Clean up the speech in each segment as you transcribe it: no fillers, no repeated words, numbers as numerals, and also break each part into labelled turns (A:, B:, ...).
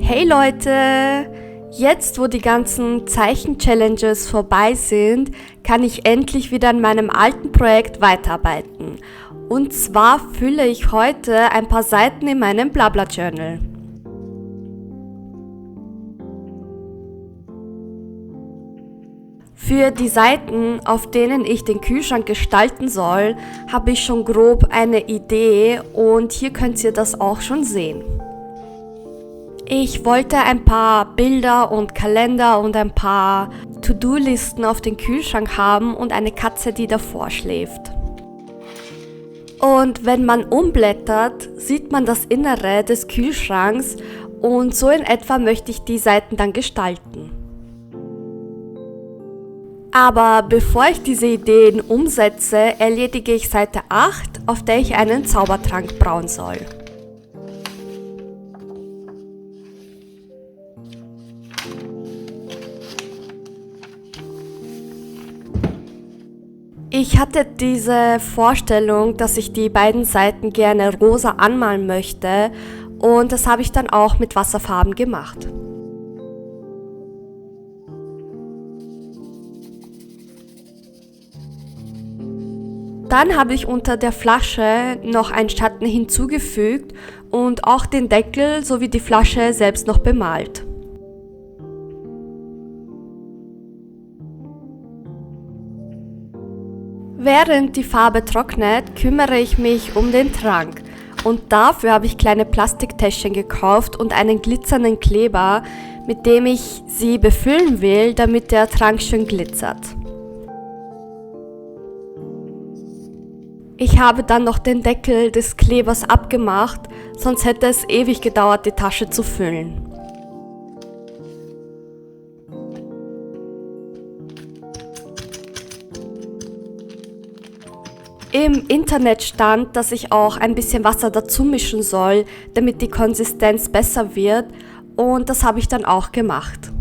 A: Hey Leute! Jetzt, wo die ganzen Zeichen-Challenges vorbei sind, kann ich endlich wieder an meinem alten Projekt weiterarbeiten. Und zwar fülle ich heute ein paar Seiten in meinem Blabla-Journal. Für die Seiten, auf denen ich den Kühlschrank gestalten soll, habe ich schon grob eine Idee und hier könnt ihr das auch schon sehen. Ich wollte ein paar Bilder und Kalender und ein paar To-Do-Listen auf den Kühlschrank haben und eine Katze, die davor schläft. Und wenn man umblättert, sieht man das Innere des Kühlschranks und so in etwa möchte ich die Seiten dann gestalten. Aber bevor ich diese Ideen umsetze, erledige ich Seite 8, auf der ich einen Zaubertrank brauen soll. Ich hatte diese Vorstellung, dass ich die beiden Seiten gerne rosa anmalen möchte und das habe ich dann auch mit Wasserfarben gemacht. Dann habe ich unter der Flasche noch einen Schatten hinzugefügt und auch den Deckel sowie die Flasche selbst noch bemalt. Während die Farbe trocknet, kümmere ich mich um den Trank und dafür habe ich kleine Plastiktäschchen gekauft und einen glitzernden Kleber, mit dem ich sie befüllen will, damit der Trank schön glitzert. Ich habe dann noch den Deckel des Klebers abgemacht, sonst hätte es ewig gedauert, die Tasche zu füllen. Im Internet stand, dass ich auch ein bisschen Wasser dazu mischen soll, damit die Konsistenz besser wird, und das habe ich dann auch gemacht.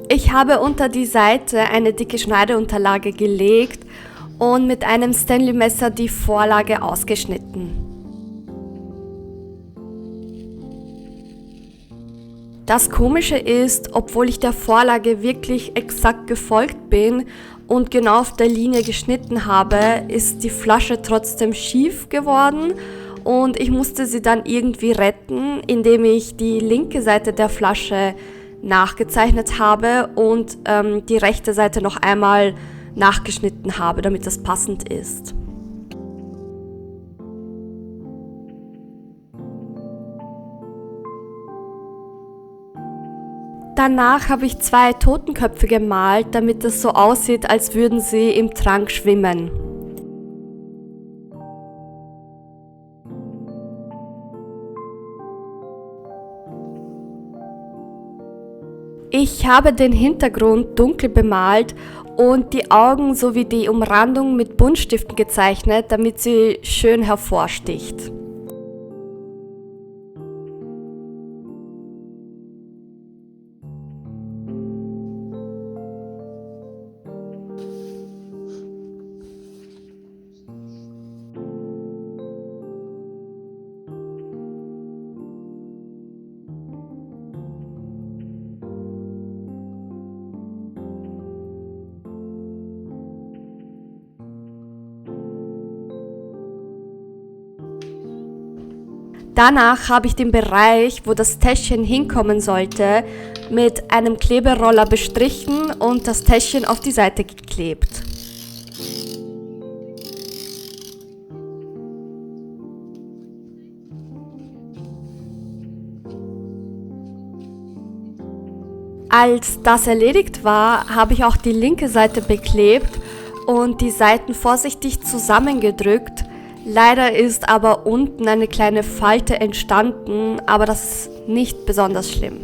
A: Ich habe unter die Seite eine dicke Schneideunterlage gelegt und mit einem Stanley-Messer die Vorlage ausgeschnitten. Das Komische ist, obwohl ich der Vorlage wirklich exakt gefolgt bin und genau auf der Linie geschnitten habe, ist die Flasche trotzdem schief geworden und ich musste sie dann irgendwie retten, indem ich die linke Seite der Flasche nachgezeichnet habe und die rechte Seite noch einmal nachgeschnitten habe, damit das passend ist. Danach habe ich 2 Totenköpfe gemalt, damit es so aussieht, als würden sie im Trank schwimmen. Ich habe den Hintergrund dunkel bemalt und die Augen sowie die Umrandung mit Buntstiften gezeichnet, damit sie schön hervorsticht. Danach habe ich den Bereich, wo das Täschchen hinkommen sollte, mit einem Kleberoller bestrichen und das Täschchen auf die Seite geklebt. Als das erledigt war, habe ich auch die linke Seite beklebt und die Seiten vorsichtig zusammengedrückt. Leider ist aber unten eine kleine Falte entstanden, aber das ist nicht besonders schlimm.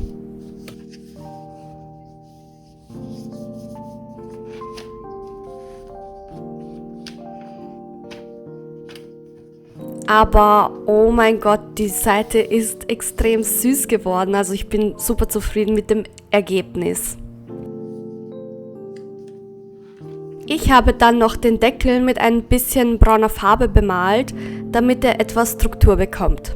A: Aber oh mein Gott, die Seite ist extrem süß geworden, also ich bin super zufrieden mit dem Ergebnis. Ich habe dann noch den Deckel mit ein bisschen brauner Farbe bemalt, damit er etwas Struktur bekommt.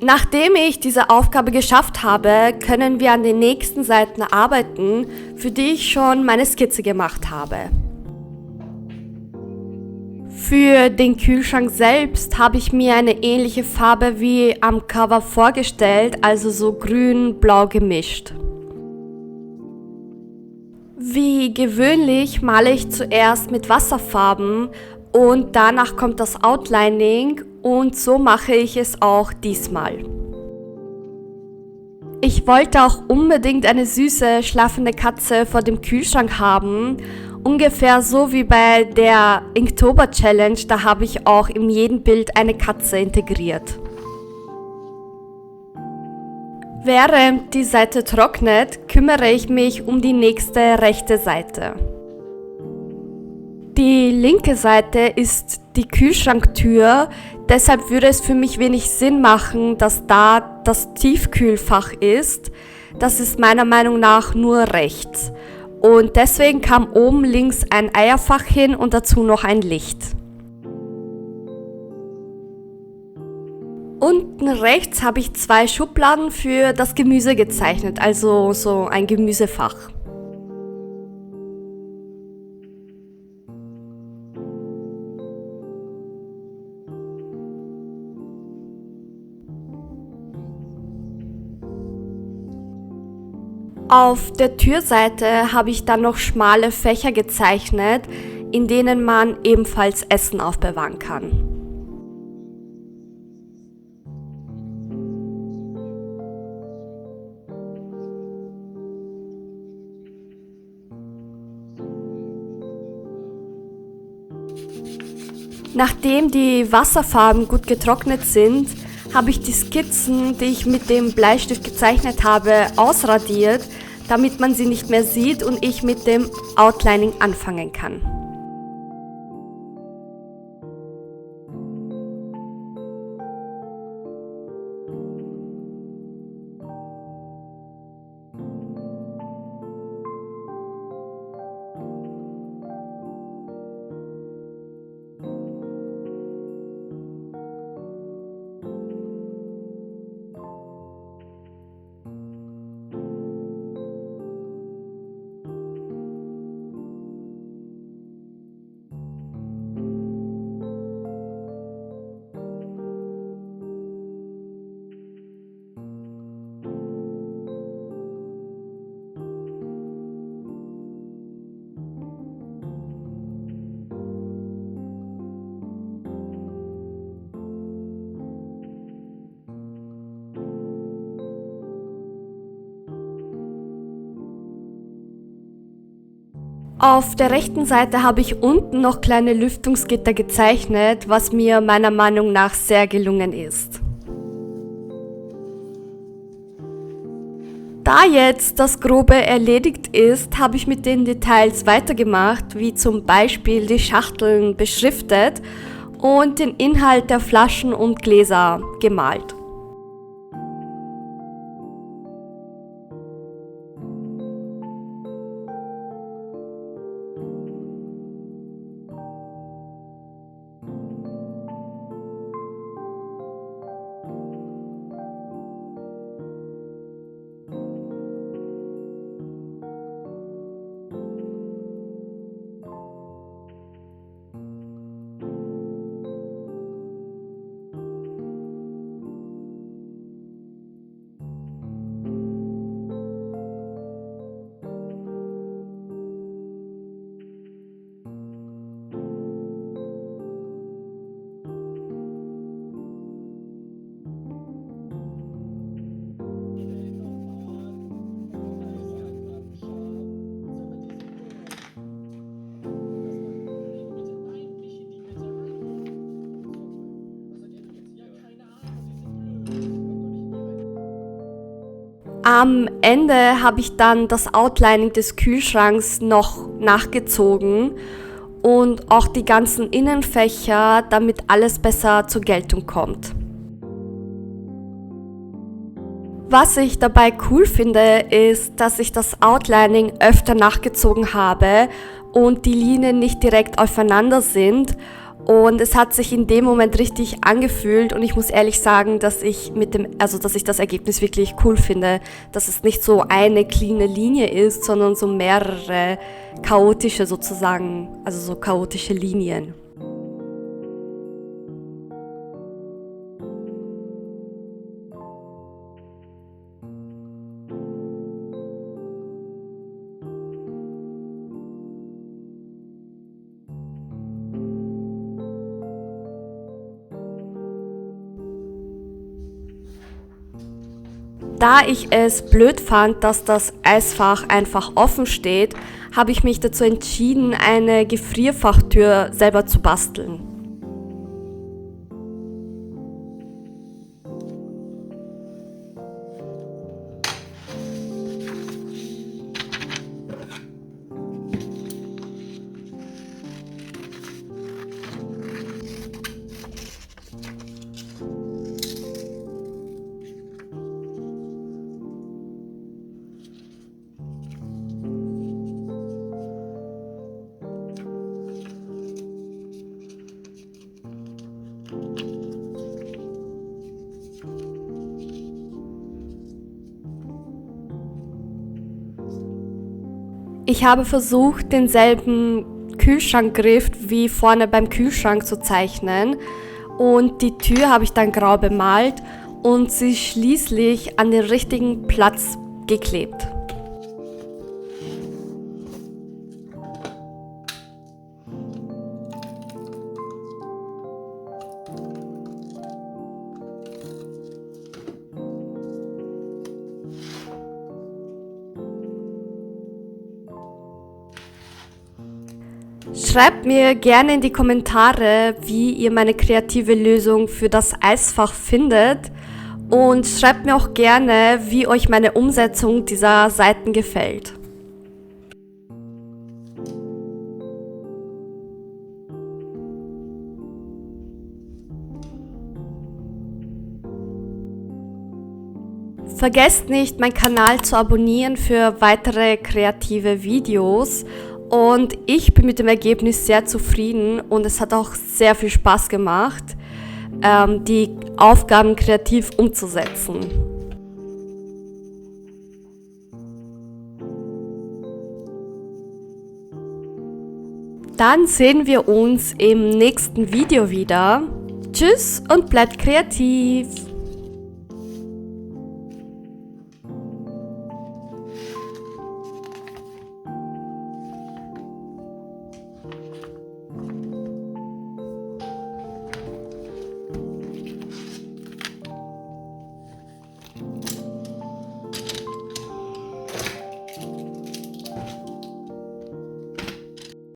A: Nachdem ich diese Aufgabe geschafft habe, können wir an den nächsten Seiten arbeiten, für die ich schon meine Skizze gemacht habe. Für den Kühlschrank selbst habe ich mir eine ähnliche Farbe wie am Cover vorgestellt, also so grün-blau gemischt. Wie gewöhnlich male ich zuerst mit Wasserfarben und danach kommt das Outlining und so mache ich es auch diesmal. Ich wollte auch unbedingt eine süße, schlafende Katze vor dem Kühlschrank haben, ungefähr so wie bei der Inktober Challenge, da habe ich auch in jedem Bild eine Katze integriert. Während die Seite trocknet, kümmere ich mich um die nächste rechte Seite. Die linke Seite ist die Kühlschranktür, deshalb würde es für mich wenig Sinn machen, dass da das Tiefkühlfach ist. Das ist meiner Meinung nach nur rechts. Und deswegen kam oben links ein Eierfach hin und dazu noch ein Licht. Unten rechts habe ich 2 Schubladen für das Gemüse gezeichnet, also so ein Gemüsefach. Auf der Türseite habe ich dann noch schmale Fächer gezeichnet, in denen man ebenfalls Essen aufbewahren kann. Nachdem die Wasserfarben gut getrocknet sind, habe ich die Skizzen, die ich mit dem Bleistift gezeichnet habe, ausradiert, damit man sie nicht mehr sieht und ich mit dem Outlining anfangen kann. Auf der rechten Seite habe ich unten noch kleine Lüftungsgitter gezeichnet, was mir meiner Meinung nach sehr gelungen ist. Da jetzt das Grobe erledigt ist, habe ich mit den Details weitergemacht, wie zum Beispiel die Schachteln beschriftet und den Inhalt der Flaschen und Gläser gemalt. Am Ende habe ich dann das Outlining des Kühlschranks noch nachgezogen und auch die ganzen Innenfächer, damit alles besser zur Geltung kommt. Was ich dabei cool finde, ist, dass ich das Outlining öfter nachgezogen habe und die Linien nicht direkt aufeinander sind. Und es hat sich in dem Moment richtig angefühlt und ich muss ehrlich sagen, dass ich dass ich das Ergebnis wirklich cool finde, dass es nicht so eine cleane Linie ist, sondern so mehrere chaotische sozusagen, also so chaotische Linien. Da ich es blöd fand, dass das Eisfach einfach offen steht, habe ich mich dazu entschieden, eine Gefrierfachtür selber zu basteln. Ich habe versucht, denselben Kühlschrankgriff wie vorne beim Kühlschrank zu zeichnen und die Tür habe ich dann grau bemalt und sie schließlich an den richtigen Platz geklebt. Schreibt mir gerne in die Kommentare, wie ihr meine kreative Lösung für das Eisfach findet und schreibt mir auch gerne, wie euch meine Umsetzung dieser Seiten gefällt. Vergesst nicht, meinen Kanal zu abonnieren für weitere kreative Videos. Und ich bin mit dem Ergebnis sehr zufrieden und es hat auch sehr viel Spaß gemacht, die Aufgaben kreativ umzusetzen. Dann sehen wir uns im nächsten Video wieder. Tschüss und bleibt kreativ!